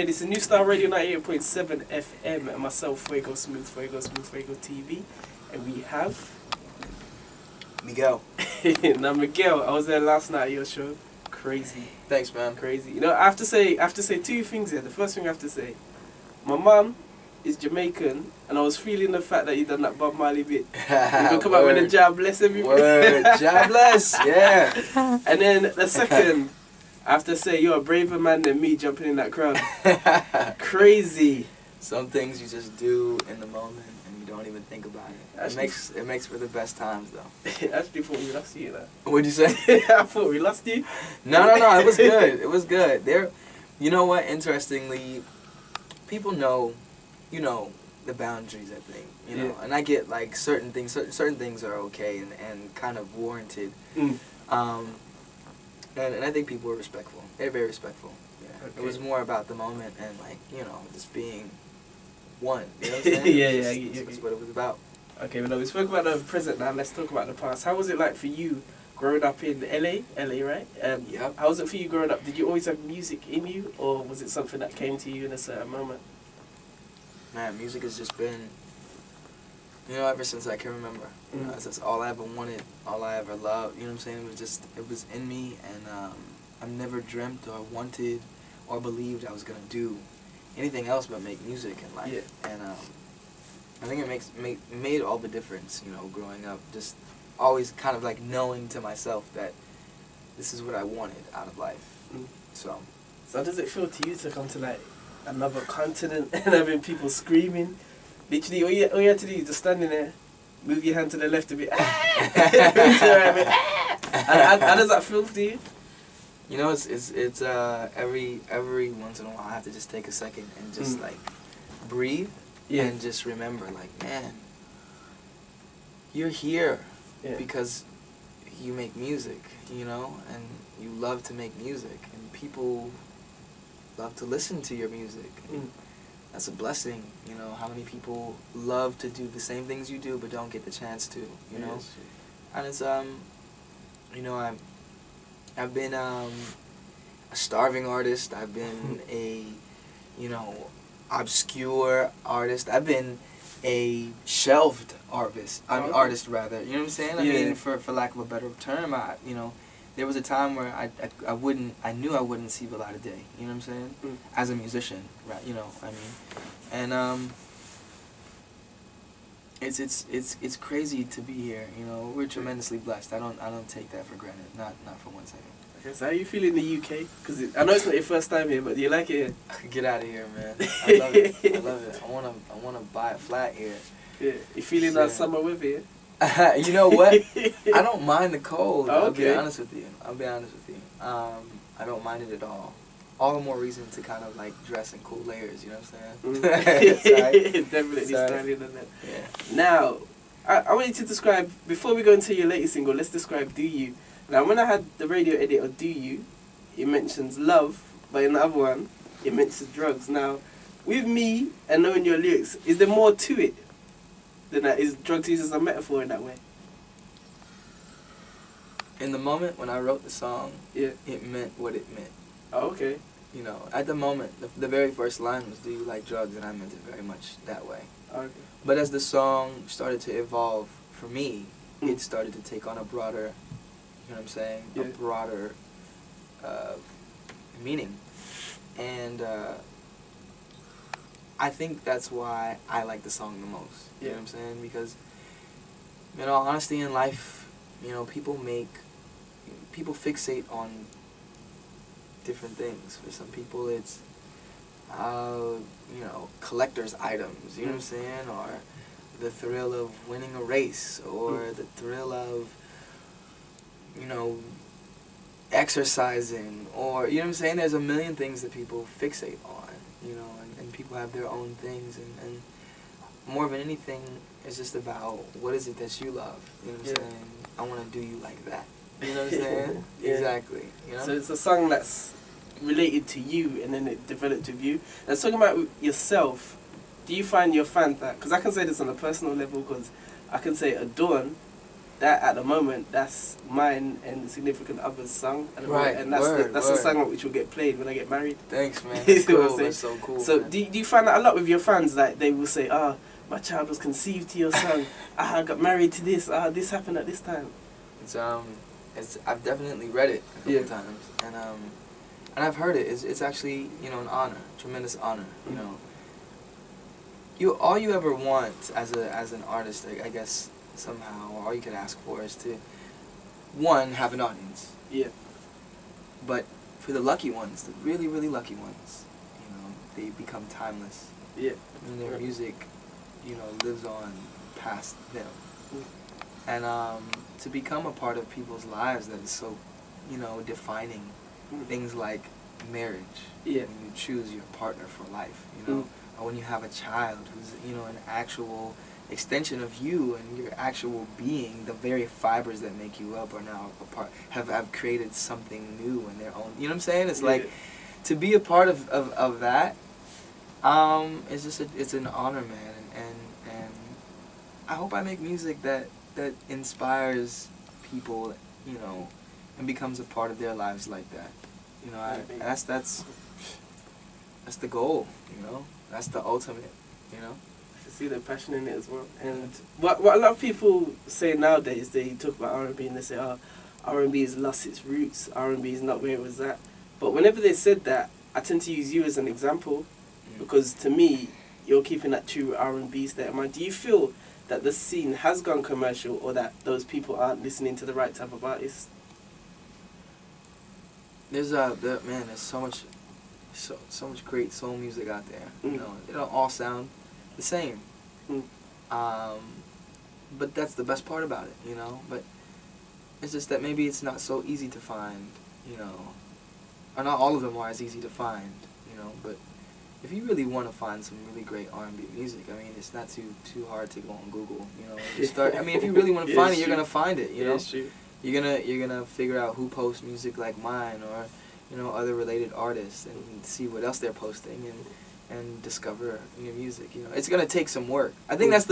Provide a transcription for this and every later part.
This is New Star Radio 98.7 FM and myself, Fuego, Smooth Fuego TV. And we have... Miguel. Now, Miguel, I was there last night at your show. Crazy. Thanks, man. Crazy. You know, I have to say two things here. The first thing I have to say, my mum is Jamaican, and I was feeling the fact that you done that Bob Marley bit. You gonna come out with a jab bless everybody. Word. Jab bless, yeah. And then the second, I have to say, you're a braver man than me jumping in that crowd. Crazy. Some things you just do in the moment and you don't even think about it. It makes for the best times, though. Actually, thought we lost you, though. What'd you say? I thought we lost you. No, it was good. It was good. You know what? Interestingly, people know, the boundaries, I think. Yeah. And I get like certain things are okay and kind of warranted. And I think people are respectful. They're very respectful. Yeah. Okay. It was more about the moment and just being one. You know what I'm saying? Yeah. That's what it was about. Okay, well, we spoke about the present now. Let's talk about the past. How was it like for you growing up in LA, right? Yep. How was it for you growing up? Did you always have music in you, or was it something that came to you in a certain moment? Man, music has just been, ever since I can remember. That's all I ever wanted, all I ever loved. You know what I'm saying? It was in me, and I've never dreamt or wanted or believed I was gonna do anything else but make music in life. Yeah. And I think it made all the difference. Growing up, just always kind of like knowing to myself that this is what I wanted out of life. So how does it feel to you to come to like another continent and having people screaming? Literally, all you had to do is just standing there, move your hand to the left a bit. How does that feel to you? It's every once in a while I have to just take a second and just like breathe and just remember, like, man, you're here because you make music, and you love to make music, and people love to listen to your music. That's a blessing, how many people love to do the same things you do but don't get the chance to, And it's, I've been a starving artist, I've been a, obscure artist, I've been a shelved artist, you know what I'm saying? I mean, for lack of a better term, there was a time where I knew I wouldn't see the light of day, you know what I'm saying? As a musician, right, and it's crazy to be here, we're tremendously blessed. I don't take that for granted, not for 1 second. Okay, so how you feel in the UK? Because I know it's not your first time here, but do you like it here? Get out of here, man. I love it. I love it. I wanna buy a flat here. Yeah. You feeling that summer with it? You know what? I don't mind the cold. Okay. I'll be honest with you. I don't mind it at all. All the more reason to kind of like dress in cool layers. You know what I'm saying? Definitely standing on that. Yeah. Now, I want you to describe, before we go into your latest single, let's describe Do You. Now, when I had the radio edit of Do You, it mentions love, but in the other one, it mentions drugs. Now, with me and knowing your lyrics, is there more to it than that? Is drugs used as a metaphor in that way? In the moment when I wrote the song, it meant what it meant. Oh, okay. At the moment, the very first line was, do you like drugs? And I meant it very much that way. Okay. But as the song started to evolve, for me, it started to take on a broader, you know what I'm saying? Yeah. A broader meaning. And I think that's why I like the song the most. You know what I'm saying? Because, in all honesty, in life, people fixate on different things. For some people, it's, collector's items, you know what I'm saying? Or the thrill of winning a race, or the thrill of, exercising, or, you know what I'm saying? There's a million things that people fixate on, and people have their own things, and more than anything, it's just about what is it that you love, you know what I'm saying? I want to do you like that, you know what I'm saying? Exactly. So it's a song that's related to you, and then it developed with you. And talking about yourself, do you find your fans that, because I can say this on a personal level, because I can say Adorn that at the moment, that's mine and significant other's song. At the Right, moment, and that's the song which will get played when I get married. Thanks, man. You That's see what I'm cool. saying? That's so cool. So man. do you find that a lot with your fans? Like they will say, "Ah, my child was conceived to your song. I got married to this. This happened at this time." It's I've definitely read it a couple times, and I've heard it. It's actually, you know, an honor, tremendous honor. You know, all you ever want as an artist, I guess somehow, or all you could ask for is to, one, have an audience. Yeah. But for the lucky ones, the really, really lucky ones, you know, they become timeless. Yeah. And their music, you know, lives on past them. And to become a part of people's lives that is so, you know, defining things like marriage. Yeah. When you choose your partner for life, you know, or when you have a child who's, you know, an actual extension of you and your actual being, the very fibers that make you up are now a part, have created something new in their own, you know what I'm saying? It's like, to be a part of that, it's just it's an honor, man, and I hope I make music that inspires people, you know, and becomes a part of their lives like that. You know, that's the goal, you know? That's the ultimate, you know? To see the passion in it as well. And what a lot of people say nowadays, they talk about R&B and they say, oh, R&B has lost its roots, R&B is not where it was at. But whenever they said that, I tend to use you as an example, because to me, you're keeping that true R&B state of mind. Do you feel that the scene has gone commercial, or that those people aren't listening to the right type of artists? There's so much great soul music out there. You know, they don't all sound the same. But that's the best part about it, you know. But it's just that maybe it's not so easy to find, you know, or not all of them are as easy to find, you know. But if you really want to find some really great R&B music, I mean, it's not too hard to go on Google, you know. Just start. I mean, if you really want to find it, you're gonna find it, you know. You're gonna figure out who posts music like mine, or, you know, other related artists, and see what else they're posting, and discover new music. You know, it's gonna take some work. I think that's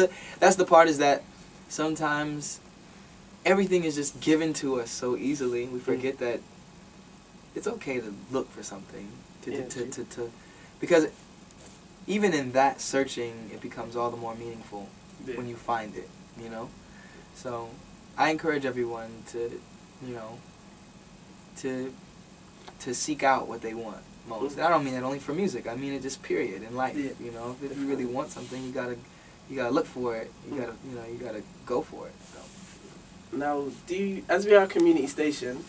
the part, is that sometimes everything is just given to us so easily. We forget that it's okay to look for something, to because even in that searching, it becomes all the more meaningful when you find it. You know, so I encourage everyone to, you know, to seek out what they want most. And I don't mean that only for music. I mean it just period in life. You know, if you really want something, you gotta look for it. You gotta go for it. So. Now, as we are a community station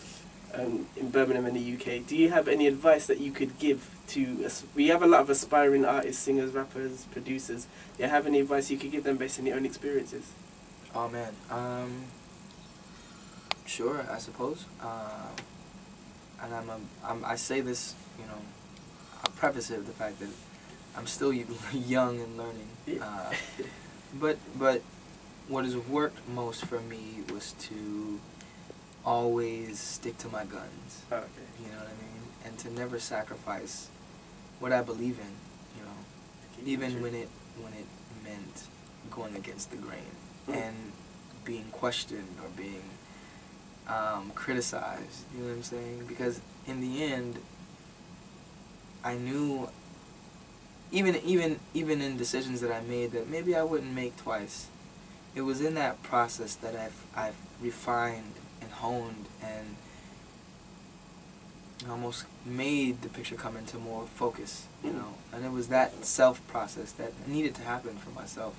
in Birmingham in the UK, do you have any advice that you could give to us? We have a lot of aspiring artists, singers, rappers, producers. Do you have any advice you could give them based on your own experiences? Oh man, sure, I suppose. And I say this, you know, I preface it with the fact that I'm still young and learning. But what has worked most for me was to always stick to my guns. Okay. You know what I mean? And to never sacrifice what I believe in, you know, even when it meant going against the grain and being questioned or being criticized. You know what I'm saying? Because in the end, I knew, even in decisions that I made that maybe I wouldn't make twice, it was in that process that I've refined and honed and almost made the picture come into more focus, you know. And it was that self process that needed to happen for myself.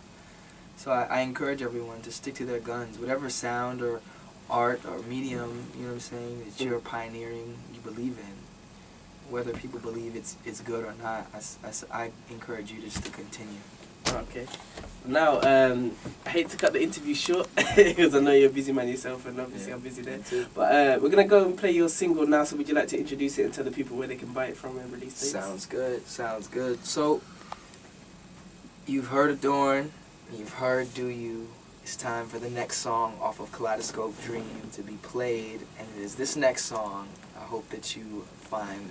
So I encourage everyone to stick to their guns, whatever sound or art or medium, you know what I'm saying, that you're pioneering, you believe in. Whether people believe it's good or not, I encourage you just to continue. Okay. Now, I hate to cut the interview short because I know you're a busy man yourself, and obviously I'm busy there. But we're going to go and play your single now, so would you like to introduce it and tell the people where they can buy it from and release dates? Sounds good, sounds good. So, you've heard Adorn, you've heard Do You. It's time for the next song off of Kaleidoscope Dream to be played, and it is this next song I hope that you find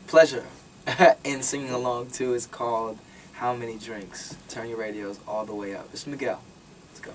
pleasure in singing along to. It's called How Many Drinks. Turn your radios all the way up. It's Miguel. Let's go.